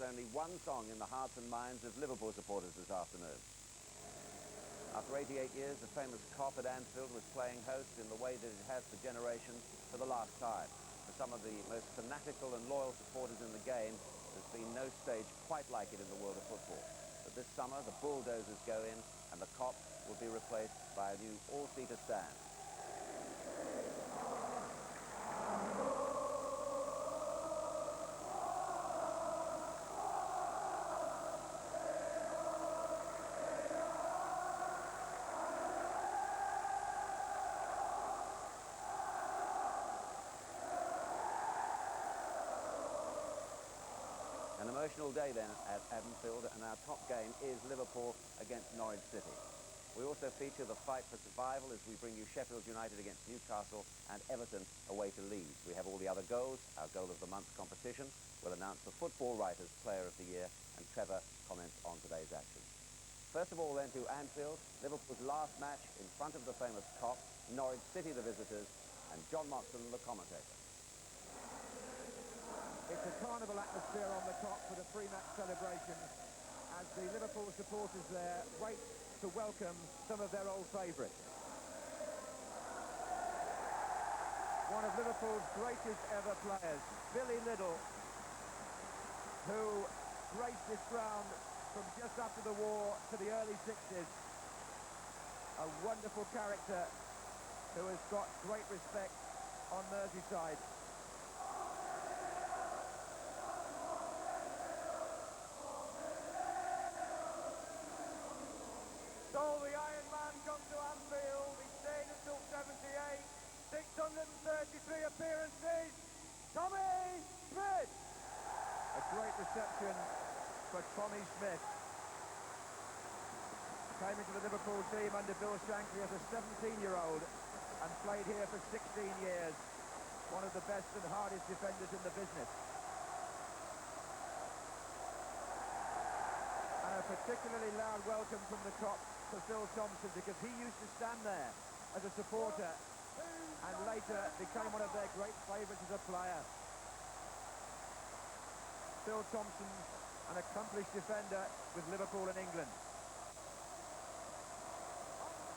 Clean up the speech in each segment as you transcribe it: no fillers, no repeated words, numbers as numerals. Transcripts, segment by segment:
only one song in the hearts and minds of Liverpool supporters this afternoon. After 88 years, the famous Kop at Anfield was playing host in the way that it has for generations for the last time. For some of the most fanatical and loyal supporters in the game, there's been no stage quite like it in the world of football. But this summer, the bulldozers go in and the Kop will be replaced by a new all-seater stand. An emotional day then at Anfield, and our top game is Liverpool against Norwich City. We also feature the fight for survival as we bring you Sheffield United against Newcastle and Everton away to Leeds. We have all the other goals. Our goal of the month competition. We'll announce the Football Writers Player of the Year, and Trevor comments on today's action. First of all then to Anfield, Liverpool's last match in front of the famous Kop, Norwich City the visitors, and John Moxon the commentator. It's a carnival atmosphere on the Kop for the pre-match celebration as the Liverpool supporters there wait to welcome some of their old favourites. One of Liverpool's greatest ever players, Billy Liddell, who graced this ground from just after the war to the early 60s. A wonderful character who has got great respect on Merseyside. So the Iron Man comes to Anfield. He stayed until 78, 633 appearances. Tommy Smith! A great reception for Tommy Smith. Came into the Liverpool team under Bill Shankly as a 17-year-old and played here for 16 years. One of the best and hardest defenders in the business. And a particularly loud welcome from the Kop for Phil Thompson, because he used to stand there as a supporter and later became one of their great favourites as a player. Phil Thompson, an accomplished defender with Liverpool and England.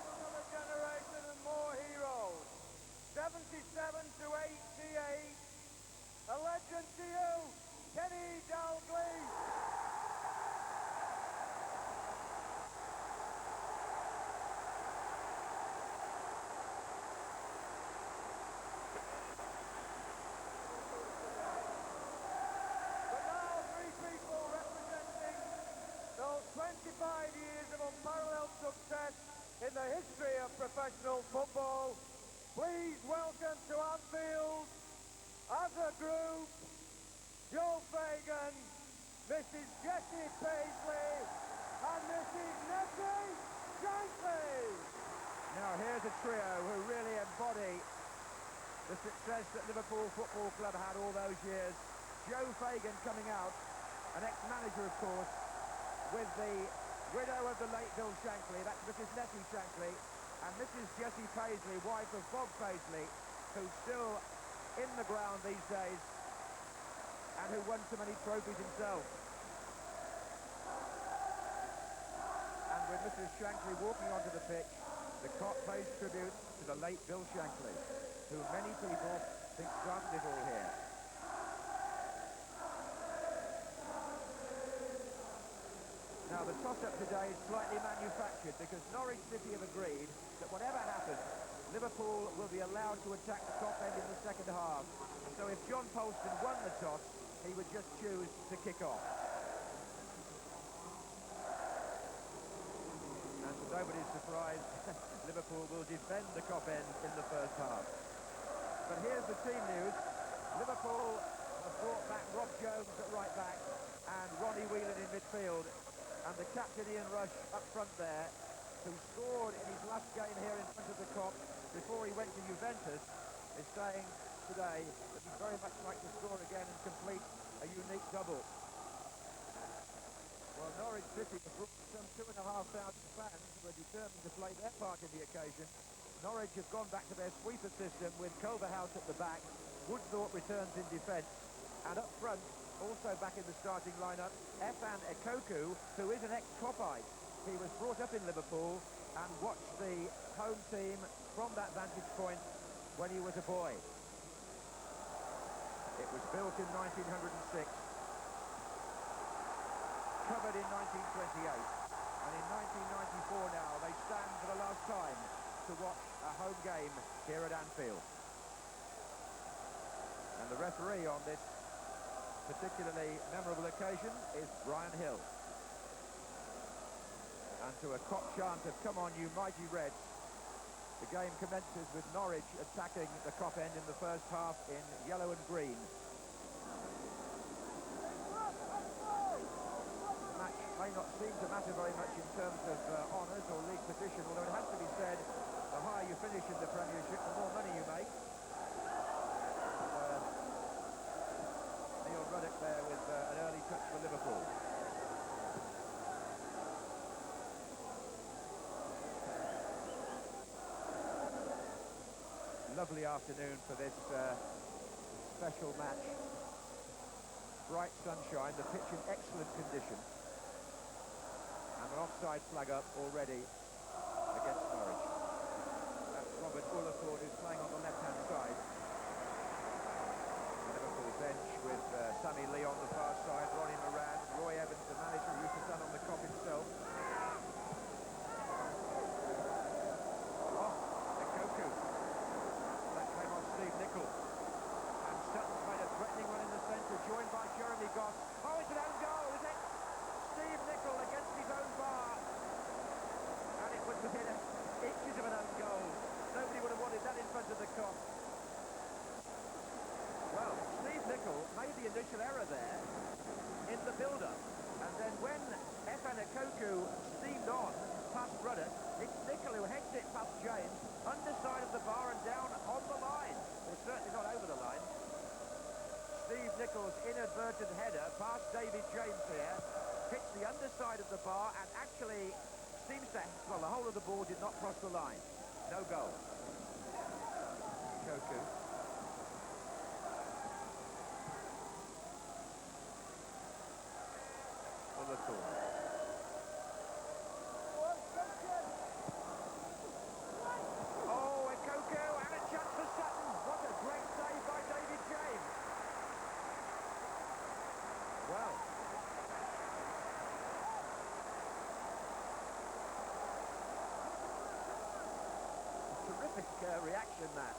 Another generation and more heroes. 77 to 88. A legend to you, Kenny Dalglish. But now three people representing those 25 years of unparalleled success in the history of professional football. Please welcome to Anfield, as a group, Joe Fagan, Mrs. Jessie Paisley, and Mrs. Nettie Shankly. Now here's a trio who really embody the success that Liverpool Football Club had all those years. Joe Fagan coming out, an ex-manager of course, with the widow of the late Bill Shankly, that's Mrs. Nettie Shankly, and Mrs. Jessie Paisley, wife of Bob Paisley, who's still in the ground these days and who won so many trophies himself. And with Mrs. Shankly walking onto the pitch, the Kop pays tribute to the late Bill Shankly, who many people think started it all here. Now the toss-up today is slightly manufactured because Norwich City have agreed that whatever happens, Liverpool will be allowed to attack the top end in the second half. So if John Polston won the toss, he would just choose to kick off. And to nobody's surprise, Liverpool will defend the Kop end in the first half. But here's the team news. Liverpool have brought back Rob Jones at right back and Ronnie Whelan in midfield. And the captain Ian Rush up front there, who scored in his last game here in front of the Kop before he went to Juventus, is saying today that he'd very much like to score again and complete a unique double. Well, Norwich City have brought some 2,500 fans who are determined to play their part in the occasion. Norwich have gone back to their sweeper system with Culverhouse at the back. Woodthorpe returns in defence. And up front, also back in the starting lineup, Efan Ekoku, who is an ex-Kopite. He was brought up in Liverpool and watched the home team from that vantage point when he was a boy. It was built in 1906, covered in 1928, and in 1994 now they stand for the last time to watch a home game here at Anfield. And the referee on this particularly memorable occasion is Brian Hill. And to a cock chant of "Come on, you mighty Reds," the game commences with Norwich attacking the Kop end in the first half in yellow and green. The match may not seem to matter very much in terms of honours or league position, although it has to be said, the higher you finish in the Premiership, the more money you make. Neil Ruddock there with an early touch for Liverpool. Lovely afternoon for this special match. Bright sunshine, the pitch in excellent condition. And an offside flag up already against Norwich. That's Robert Ullaford, who's playing on the left-hand side. The Liverpool bench with Sammy Lee on the far side, Ronnie Moran, Roy Evans, the manager who used to stand on the Kop himself. And Sutton's made a threatening one in the centre, joined by Jeremy Goss. Oh, it's an own goal, is it? Steve Nicol against his own bar. And it was within inches of an own goal. Nobody would have wanted that in front of the Kop. Well, Steve Nicol made the initial error there in the build-up. And then when Efan Ekoku steamed on past Ruddock, it's Nicol who heads it past James, underside of the bar and down on the line. Well, certainly not over the line. Steve Nicol's inadvertent header past David James here, hits the underside of the bar and actually seems to, well, the whole of the ball did not cross the line. No goal. Koku. Liverpool. Oh, Ekoku, and a chance for Sutton. What a great save by David James. Well. Terrific reaction, that.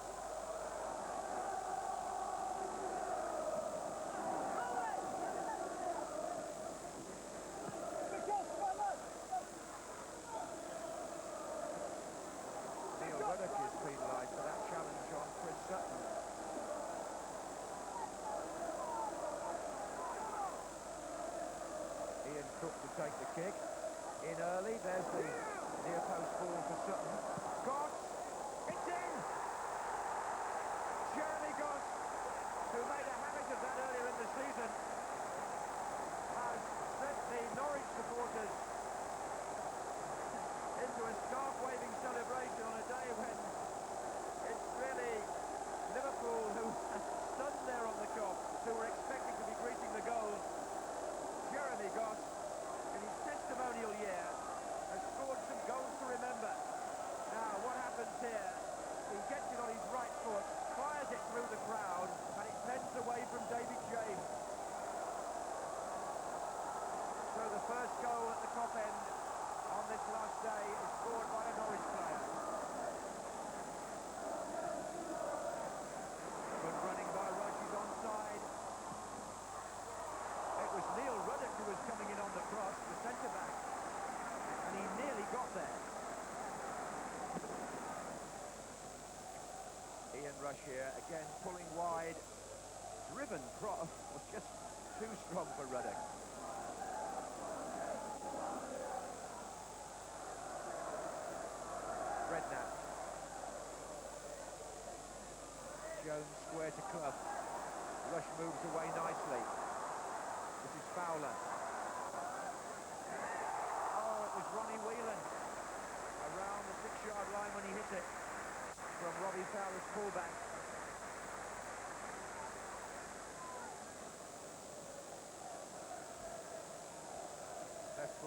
Cook to take the kick. In early, there's the near post ball for Sutton. Goss! It's in! Jeremy Goss, who made a habit of that earlier in the season, has sent the Norwich supporters into a scarf-waving celebration on a day when it's really Liverpool who are stunned there on the Kop, who were expecting to be greeting the goal. Jeremy Goss, in his testimonial year, has scored some goals to remember. Now, what happens here? He gets it on his right foot, fires it through the crowd, and it bends away from David James. So the first goal at the Kop end on this last day is scored by a Norwich player. Good running by Rush, he's onside. It was Neil Ruddock who was coming in on the cross, the centre-back, and he nearly got there. Ian Rush here, again pulling wide. Driven cross was just too strong for Ruddock. Redknapp. Jones square to Clough. Rush moves away nicely. This is Fowler. Oh, it was Ronnie Whelan around the 6-yard line when he hit it from Robbie Fowler's pullback.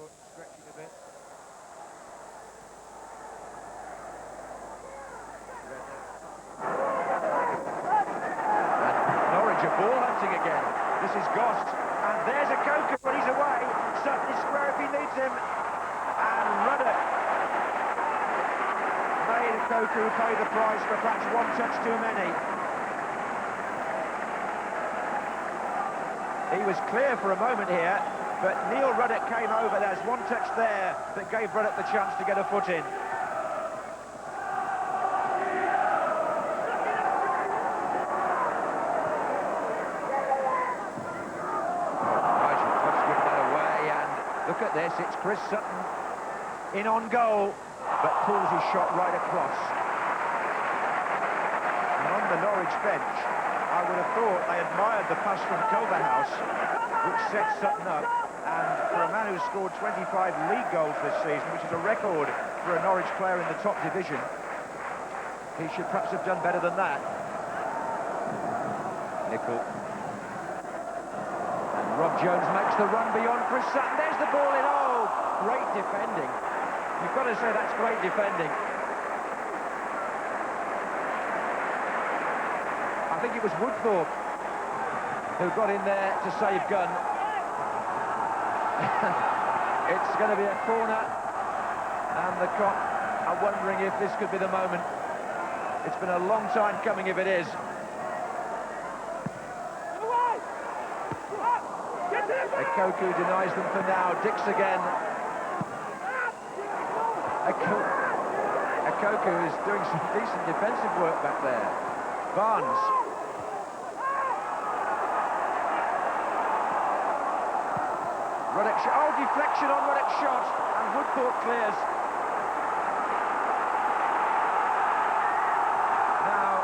foot, stretching a bit. And Norwich are ball hunting again. This is Gost, and there's a Coker, but he's away. Sutton is square if he needs him. And Ruddock made Coker pay the price for perhaps one touch too many. He was clear for a moment here, but Neil Ruddock came over. There's one touch there that gave Ruddock the chance to get a foot in. Look at this, it's Chris Sutton in on goal, but pulls his shot right across. And on the Norwich bench, I would have thought they admired the pass from Culverhouse, which set Sutton up. And for a man who's scored 25 league goals this season, which is a record for a Norwich player in the top division, he should perhaps have done better than that. Nickel. Rob Jones makes the run beyond Chris Sutton. There's the ball in. Oh, great defending. You've got to say that's great defending. I think it was Woodthorpe who got in there to save Gunn. It's going to be a corner, and the Kop are wondering if this could be the moment. It's been a long time coming if it is. Koku denies them for now. Dix again. Koku is doing some decent defensive work back there. Barnes. Ruddock, oh, deflection on Ruddock's shot, and Woodthorpe clears. Now,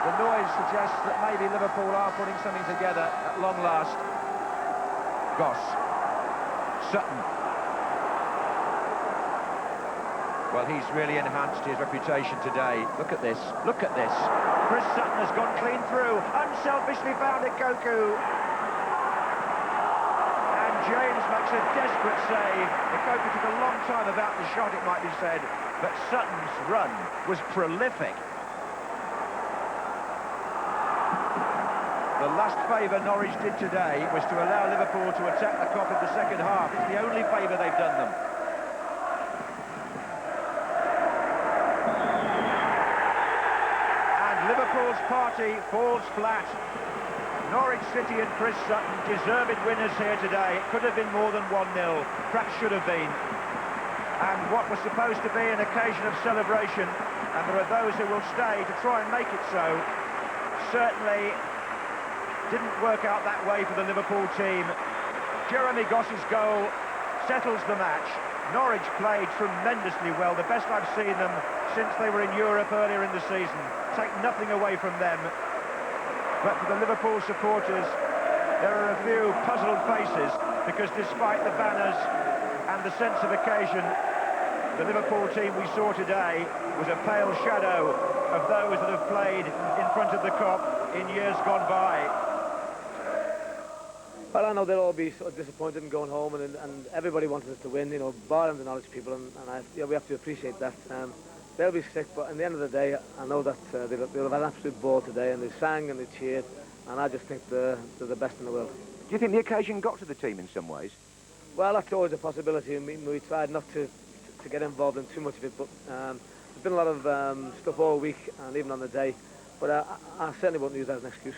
the noise suggests that maybe Liverpool are putting something together at long last. Goss. Sutton. Well, he's really enhanced his reputation today. Look at this. Look at this. Chris Sutton has gone clean through. Unselfishly found it, Koku. And James makes a desperate save. The Koku took a long time about the shot, it might be said. But Sutton's run was prolific. The last favour Norwich did today was to allow Liverpool to attack the Kop in the second half. It's the only favour they've done them. And Liverpool's party falls flat. Norwich City and Chris Sutton, deserved winners here today. It could have been more than 1-0, perhaps should have been. And what was supposed to be an occasion of celebration, and there are those who will stay to try and make it so, certainly didn't work out that way for the Liverpool team. Jeremy Goss's goal settles the match. Norwich played tremendously well, the best I've seen them since they were in Europe earlier in the season. Take nothing away from them. But for the Liverpool supporters, there are a few puzzled faces, because despite the banners and the sense of occasion, the Liverpool team we saw today was a pale shadow of those that have played in front of the Kop in years gone by. Well, I know they'll all be sort of disappointed in going home, and everybody wanted us to win, you know, barring the Norwich people, and we have to appreciate that. They'll be sick, but at the end of the day, I know that they'll have an absolute ball today, and they sang and they cheered, and I just think they're the best in the world. Do you think the occasion got to the team in some ways? Well, that's always a possibility, and we tried not to get involved in too much of it, but there's been a lot of stuff all week and even on the day, but I certainly won't use that as an excuse.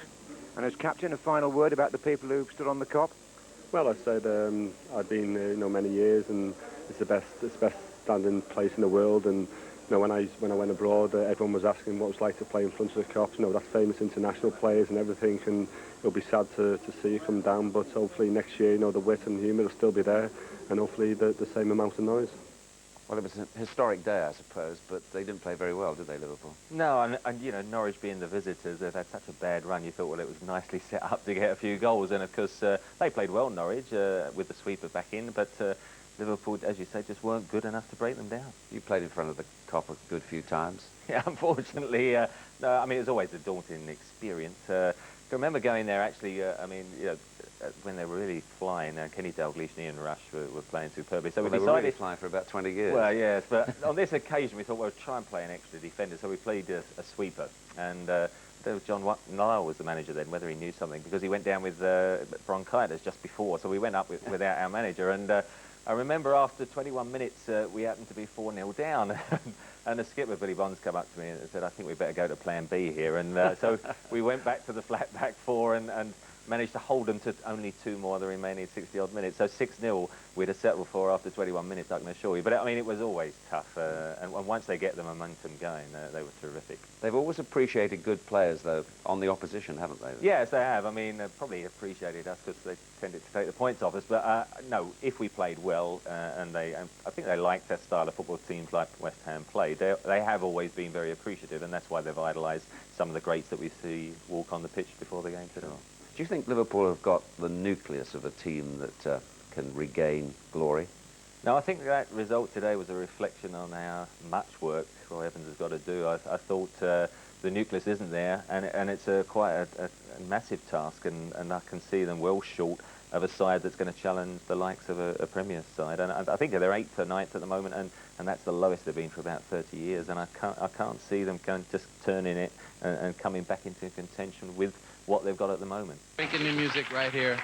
And as captain, a final word about the people who stood on the Kop? Well, I said I've been many years, and it's the best standing place in the world. And when I went abroad, everyone was asking what it was like to play in front of the Kop. That's famous international players and everything, and it'll be sad to see it come down. But hopefully next year, the wit and humour will still be there, and hopefully the same amount of noise. Well, it was a historic day, I suppose, but they didn't play very well, did they, Liverpool? No, and Norwich being the visitors, they've had such a bad run, you thought, well, it was nicely set up to get a few goals, and of course, they played well, Norwich, with the sweeper back in, but Liverpool, as you say, just weren't good enough to break them down. You played in front of the Kop a good few times. Yeah, unfortunately, no, I mean, it was always a daunting experience. I remember going there, actually, when they were really flying, Kenny Dalglish and Ian Rush were playing superbly. So Well, we they were really decided... flying for about 20 years. Well, yes, but on this occasion we thought, well, we'll try and play an extra defender. So we played a sweeper. And John Niall was the manager then, whether he knew something, because he went down with bronchitis just before. So we went up without our manager. And I remember after 21 minutes, we happened to be 4-0 down. And the skipper, Billy Bonds, came up to me and said, I think we better go to plan B here. And so we went back to the flat back four and managed to hold them to only 2 more of the remaining 60-odd minutes. So 6-0 we'd have settled for after 21 minutes, I can assure you. But, I mean, it was always tough. And once they get the momentum going, they were terrific. They've always appreciated good players, though, on the opposition, haven't they? Yes, they have. I mean, probably appreciated us because they tended to take the points off us. But, no, if we played well, and I think they liked that style of football teams like West Ham played, they have always been very appreciative, and that's why they've idolised some of the greats that we see walk on the pitch before the game today. Do you think Liverpool have got the nucleus of a team that can regain glory? No, I think that result today was a reflection on how much work Roy Evans has got to do. I thought the nucleus isn't there, and it's quite a massive task, and I can see them well short of a side that's going to challenge the likes of a Premier side. And I think they're 8th or 9th at the moment, and that's the lowest they've been for about 30 years. And I can't see them just turning it and coming back into contention with what they've got at the moment. Making new music right here